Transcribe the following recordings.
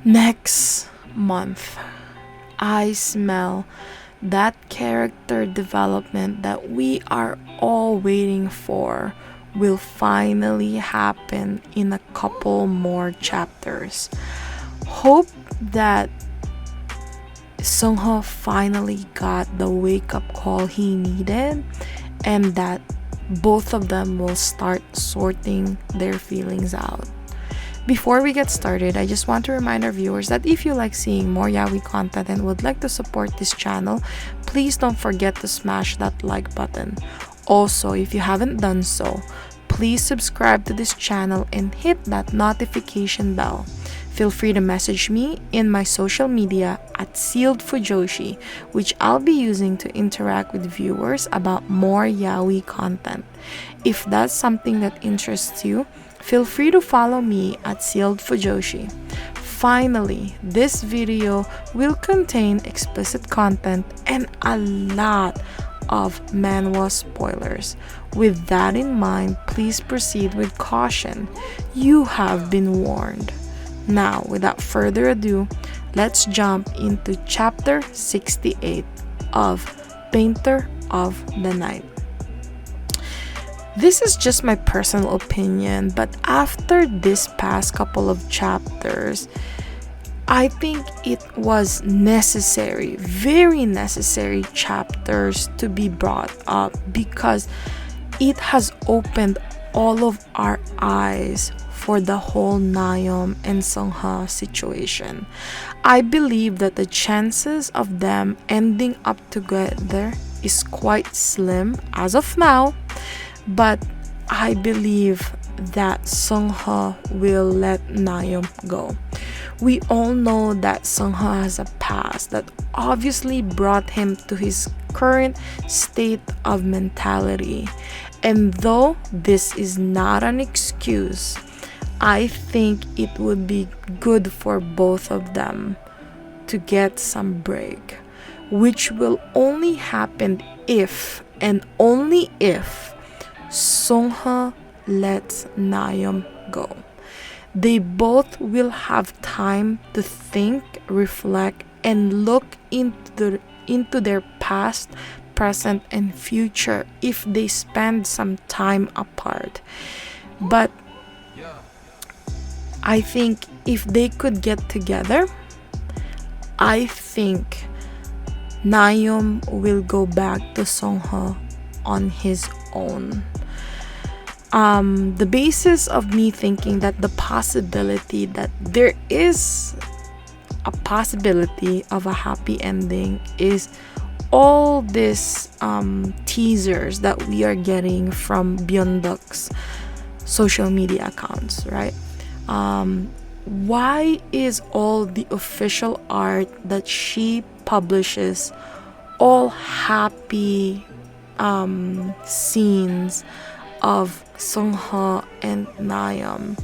Next month, I smell that character development that we are all waiting for will finally happen in a couple more chapters. Hope that Seungho finally got the wake up call he needed and that both of them will start sorting their feelings out. Before we get started, I just want to remind our viewers that if you like seeing more yaoi content and would like to support this channel, please don't forget to smash that like button. Also, if you haven't done so, please subscribe to this channel and hit that notification bell. Feel free to message me in my social media at ZEALED FUJOSHI, which I'll be using to interact with viewers about more yaoi content. If that's something that interests you, feel free to follow me at ZEALED FUJOSHI. Finally, this video will contain explicit content and a lot of manhwa spoilers. With that in mind, please proceed with caution. You have been warned. Now, without further ado, let's jump into chapter 68 of Painter of the Night. This is just my personal opinion, but after this past couple of chapters, I think it was necessary, very necessary chapters to be brought up because it has opened all of our eyes for the whole Nakyum and Seungho situation. I believe that the chances of them ending up together is quite slim as of now, but I believe that Seungho will let Nakyum go. We all know that Seungho has a past that obviously brought him to his current state of mentality. And though this is not an excuse, I think it would be good for both of them to get some break, which will only happen if and only if Seungho lets Nakyum go. They both will have time to think, reflect, and look into their past, present, and future if they spend some time apart. But I think if they could get together, I think Nakyum will go back to Seungho on his own. The basis of me thinking that the possibility that there is a possibility of a happy ending is all these teasers that we are getting from Byeonduck's social media accounts, right? Why is all the official art that she publishes all happy scenes of Seungho and Nakyum?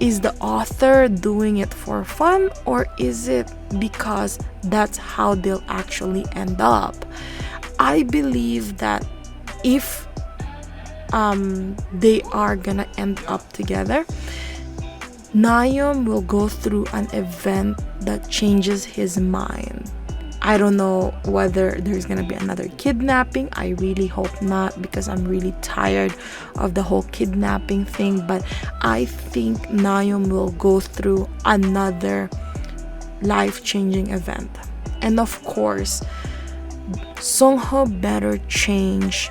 Is the author doing it for fun, or is it because that's how they'll actually end up? I believe that if they are gonna end up together, Nakyum will go through an event that changes his mind. I don't know whether there's gonna be another kidnapping. I really hope not, because I'm really tired of the whole kidnapping thing. But I think Nakyum will go through another life-changing event. And of course, Seungho better change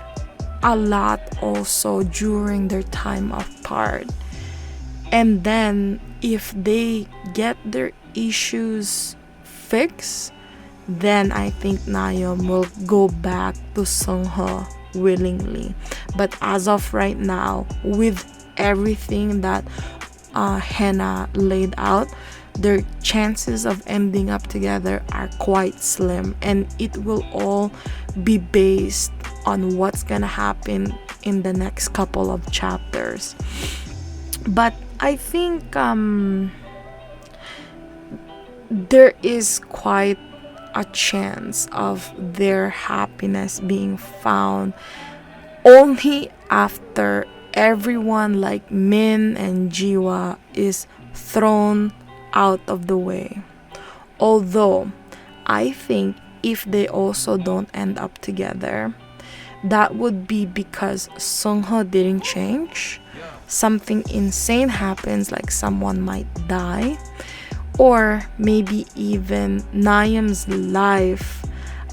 a lot also during their time apart. And then if they get their issues fixed, then I think Nakyum will go back to Seungho willingly. But as of right now, with everything that Hena laid out, their chances of ending up together are quite slim, and it will all be based on what's gonna happen in the next couple of chapters. But I think there is quite a chance of their happiness being found only after everyone like Min and Jiwa is thrown out of the way. Although, I think if they also don't end up together, that would be because Seungho didn't change. Something insane happens, like someone might die, or maybe even Nakyum's life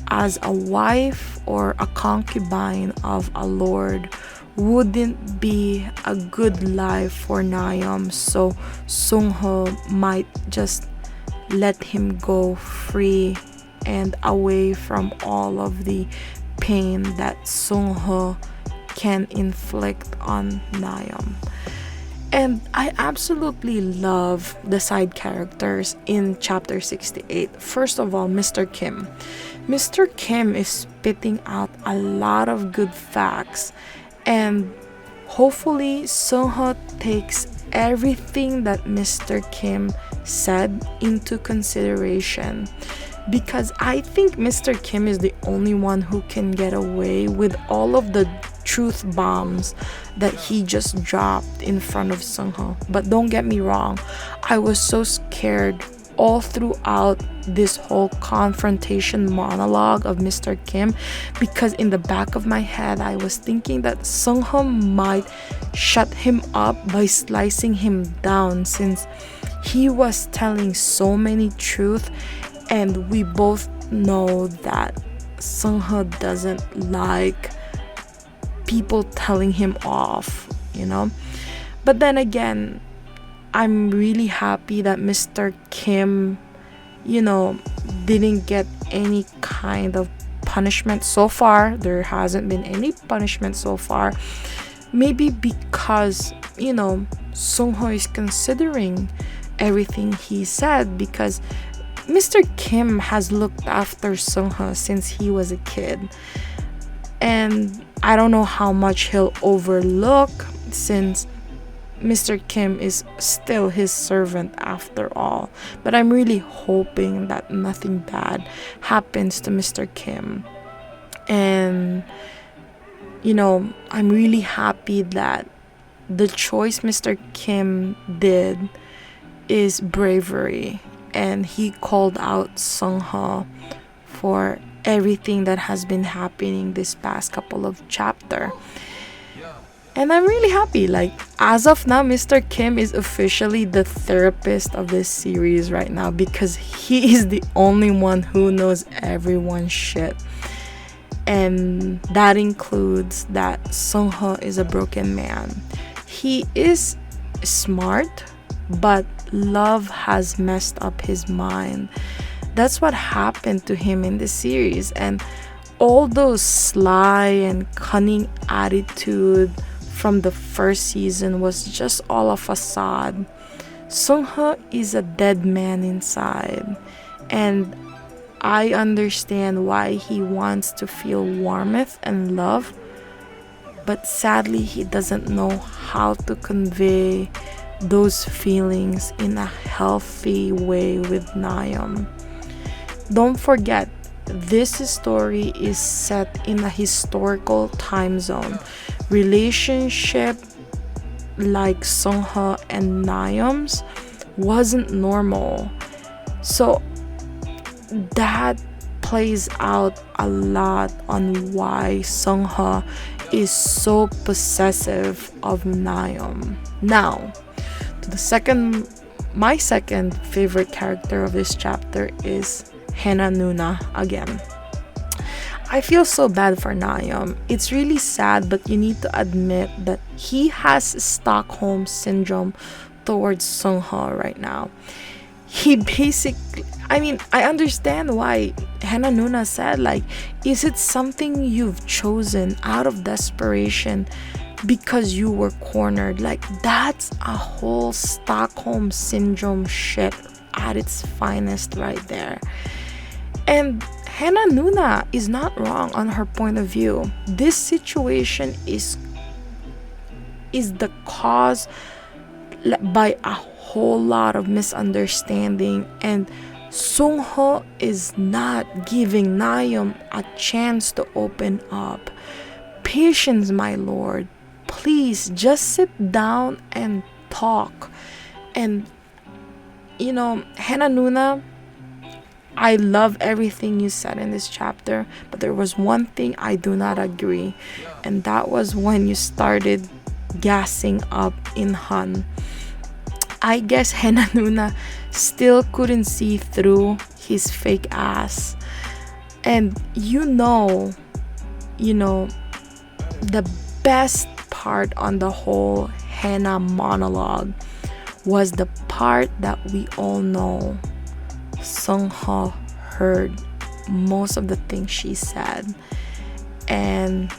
as a wife or a concubine of a lord wouldn't be a good life for Nakyum, so Seungho might just let him go free and away from all of the pain that Seungho can inflict on Nakyum. And I absolutely love the side characters in chapter 68. First of all, Mr. Kim. Mr. Kim is spitting out a lot of good facts, and hopefully Seungho takes everything that Mr. Kim said into consideration, because I think Mr. Kim is the only one who can get away with all of the truth bombs that he just dropped in front of Seungho. But don't get me wrong, I was so scared all throughout this whole confrontation monologue of Mr. Kim, because in the back of my head I was thinking that Seungho might shut him up by slicing him down, since he was telling so many truth, and we both know that Seungho doesn't like people telling him off, you know. But then again, I'm really happy that Mr. Kim, you know, didn't get any kind of punishment so far. There hasn't been any punishment so far. Maybe because, you know, Seungho is considering everything he said, because Mr. Kim has looked after Seungho since he was a kid. And I don't know how much he'll overlook, since Mr. Kim is still his servant after all. But I'm really hoping that nothing bad happens to Mr. Kim. And, you know, I'm really happy that the choice Mr. Kim did is bravery. And he called out Seungho for everything that has been happening this past couple of chapter. And I'm really happy. Like, as of now, Mr. Kim is officially the therapist of this series right now, because he is the only one who knows everyone's shit. And that includes that Seungho is a broken man. He is smart, but love has messed up his mind. That's what happened to him in the series. And all those sly and cunning attitude from the first season was just all a facade. Seungho is a dead man inside, and I understand why he wants to feel warmth and love, but sadly he doesn't know how to convey those feelings in a healthy way with Nakyum. Don't forget, this story is set in a historical time zone. Relationship like Seungho and Nakyum's wasn't normal. So that plays out a lot on why Seungho is so possessive of Nakyum. Now, to my second favorite character of this chapter is Hena Nuna again. I feel so bad for Nakyum. It's really sad, but you need to admit that he has Stockholm syndrome towards Seungho right now. He basically, I understand why Hena Nuna said, like, is it something you've chosen out of desperation because you were cornered? Like, that's a whole Stockholm syndrome shit at its finest right there. And Hena Nuna is not wrong on her point of view. This situation is the cause by a whole lot of misunderstanding, and Seungho is not giving Nakyum a chance to open up. Patience, my lord. Please just sit down and talk. And Hannah Nuna, I love everything you said in this chapter, but there was one thing I do not agree, and that was when you started gassing up in Han. I guess Hannah Nuna still couldn't see through his fake ass. And the best part on the whole Hannah monologue was the part that we all know Seungho heard most of the things she said. And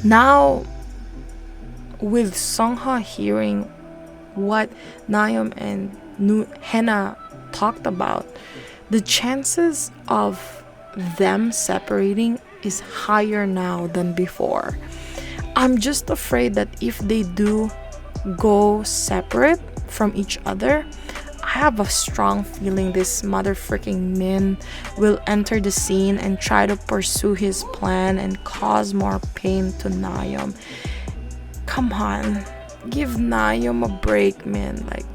now, with Seungho hearing what Nakyum and Hannah talked about, the chances of them separating is higher now than before. I'm just afraid that if they do go separate from each other, I have a strong feeling this mother freaking Min will enter the scene and try to pursue his plan and cause more pain to Nakyum. Come on, give Nakyum a break, man. Like,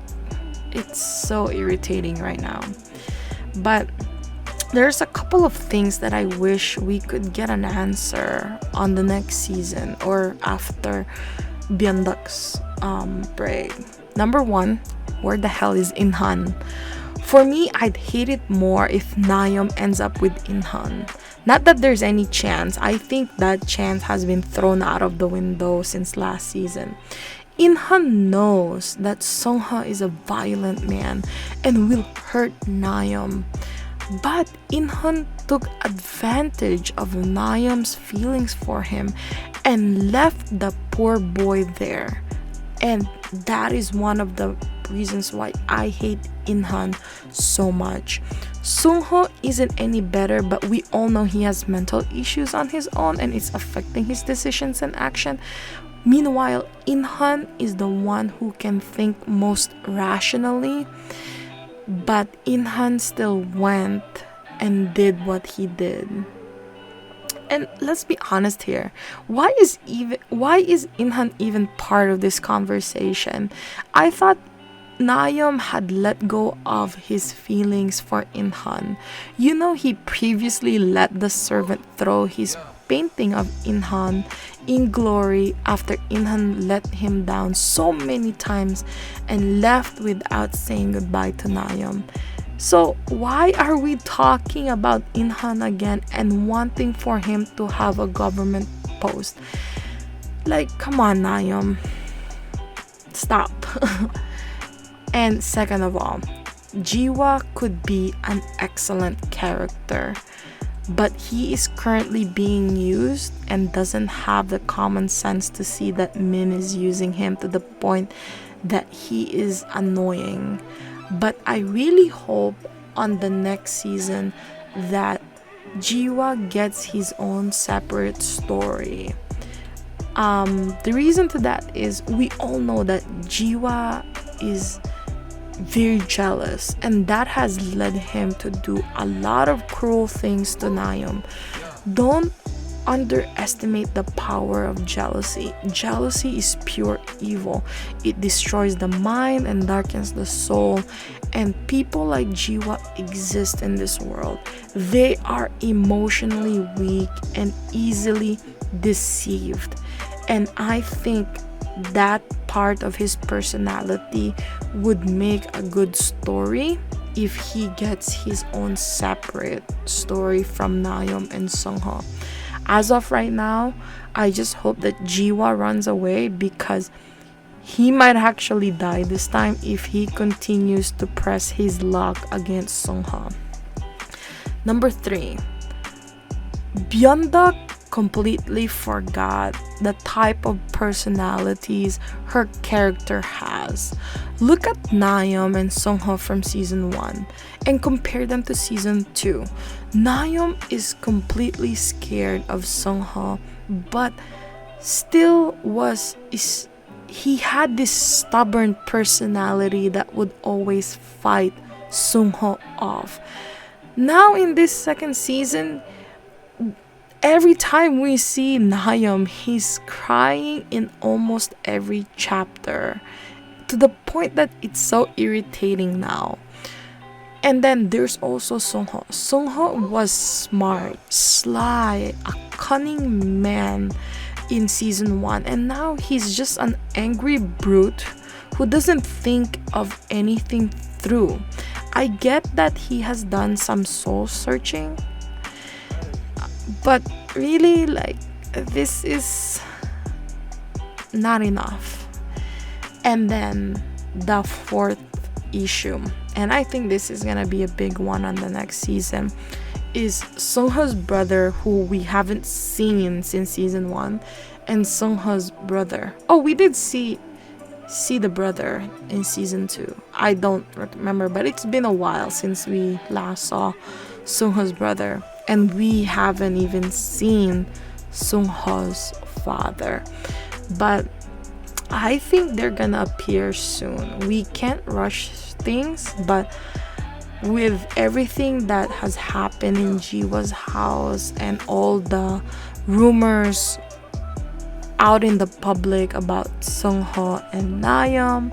it's so irritating right now. But there's a couple of things that I wish we could get an answer on the next season or after Byeonduck's break. Number one, where the hell is Inhan? For me, I'd hate it more if Nakyum ends up with Inhan. Not that there's any chance. I think that chance has been thrown out of the window since last season. Inhan knows that Seungho is a violent man and will hurt Nakyum. But Inhan took advantage of Nakyum's feelings for him and left the poor boy there. And that is one of the reasons why I hate Inhan so much. Seungho isn't any better, but we all know he has mental issues on his own and it's affecting his decisions and action. Meanwhile, Inhan is the one who can think most rationally, but Inhan still went and did what he did. And let's be honest here, why is Inhan even part of this conversation? I thought Nakyum had let go of his feelings for Inhan. He previously let the servant throw his painting of Inhan in glory after Inhan let him down so many times and left without saying goodbye to Nakyum. So why are we talking about Inhan again and wanting for him to have a government post? Like, come on, Nakyum. Stop. And second of all, Jiwa could be an excellent character, but he is currently being used and doesn't have the common sense to see that Min is using him to the point that he is annoying. But I really hope on the next season that Jiwa gets his own separate story. The reason to that is we all know that Jiwa is very jealous, and that has led him to do a lot of cruel things to Nakyum. Don't underestimate the power of jealousy. Jealousy is pure evil. It destroys the mind and darkens the soul, and people like Jiwa exist in this world. They are emotionally weak and easily deceived, and I think that part of his personality would make a good story if he gets his own separate story from Nakyum and Seungho. As of right now, I just hope that Jiwa runs away, because he might actually die this time if he continues to press his luck against Seungho. Number 3, Byeonduck completely forgot the type of personalities her character has. Look at Nakyum and Seungho from season 1 and compare them to season 2. Nakyum is completely scared of Seungho, but still he had this stubborn personality that would always fight Seungho off. Now in this second season, every time we see Nakyum, he's crying in almost every chapter to the point that it's so irritating now. And then there's also Seungho. Seungho was smart, sly, a cunning man in season 1, and now he's just an angry brute who doesn't think of anything through. I get that he has done some soul searching, but really, like, this is not enough. And then the fourth issue, and I think this is gonna be a big one on the next season, is Seungho's brother, who we haven't seen since season 1, and Seungho's brother. Oh, we did see the brother in season 2. I don't remember, but it's been a while since we last saw Seungho's brother, and we haven't even seen Seungho's father. But I think they're gonna appear soon. We can't rush things, but with everything that has happened in Jiwa's house and all the rumors out in the public about Seungho and Nakyum,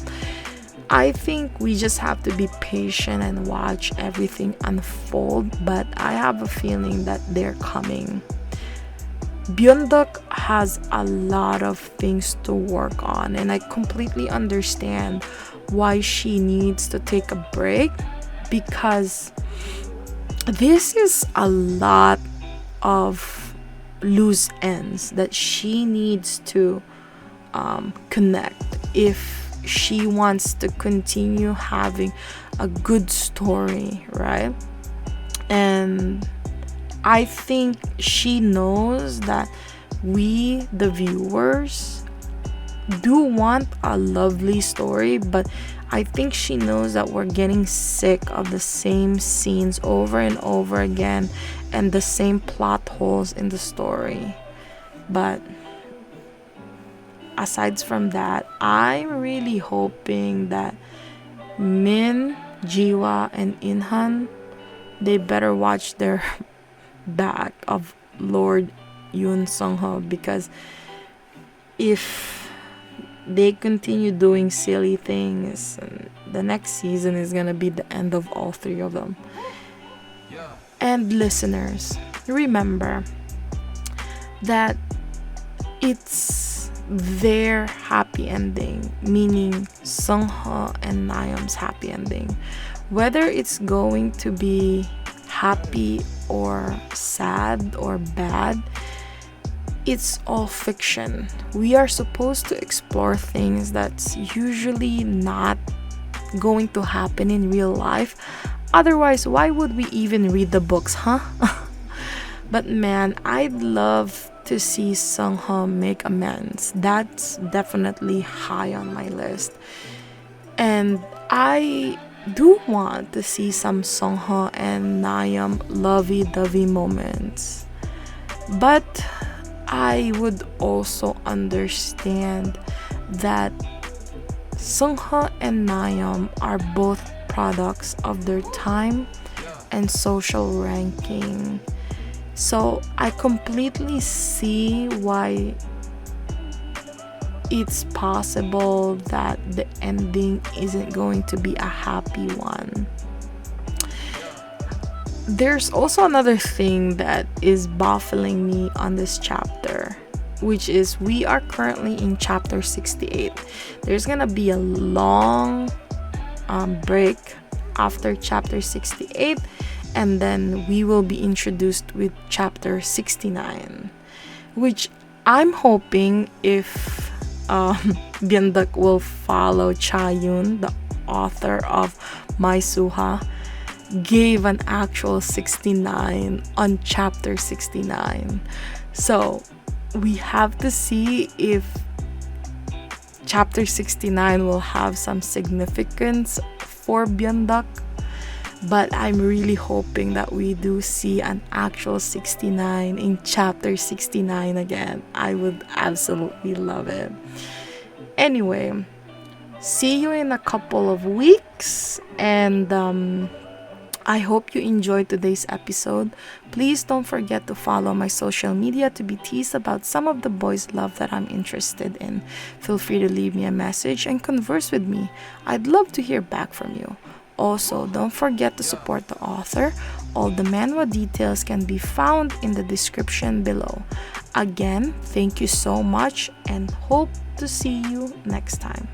I think we just have to be patient and watch everything unfold. But I have a feeling that they're coming. Byeonduck has a lot of things to work on, and I completely understand why she needs to take a break, because this is a lot of loose ends that she needs to connect if she wants to continue having a good story, right? And I think she knows that we, the viewers, do want a lovely story, but I think she knows that we're getting sick of the same scenes over and over again and the same plot holes in the story. But aside from that, I'm really hoping that Min, Jiwa, and Inhan, they better watch their back of Lord Yoon Seungho, because if they continue doing silly things, the next season is gonna be the end of all three of them. And listeners, remember that it's their happy ending, meaning Seungho and Nakyum's happy ending. Whether it's going to be happy or sad or bad, it's all fiction. We are supposed to explore things that's usually not going to happen in real life. Otherwise, why would we even read the books, huh? But man, I'd love to see Seungho make amends. That's definitely high on my list. And I do want to see some Seungho and Nakyum lovey-dovey moments. But I would also understand that Seungho and Nakyum are both products of their time and social ranking. So I completely see why it's possible that the ending isn't going to be a happy one. There's also another thing that is baffling me on this chapter, which is we are currently in chapter 68. There's gonna be a long break after chapter 68, and then we will be introduced with chapter 69, which I'm hoping if Byeonduck will follow Yoon, the author of My Suha, gave an actual 69 on chapter 69. So we have to see if chapter 69 will have some significance for Byeonduck. But I'm really hoping that we do see an actual 69 in chapter 69 again. I would absolutely love it. Anyway, see you in a couple of weeks, and I hope you enjoyed today's episode. Please don't forget to follow my social media to be teased about some of the boys' love that I'm interested in. Feel free to leave me a message and converse with me. I'd love to hear back from you. Also, don't forget to support the author. All the manhwa details can be found in the description below. Again, thank you so much and hope to see you next time.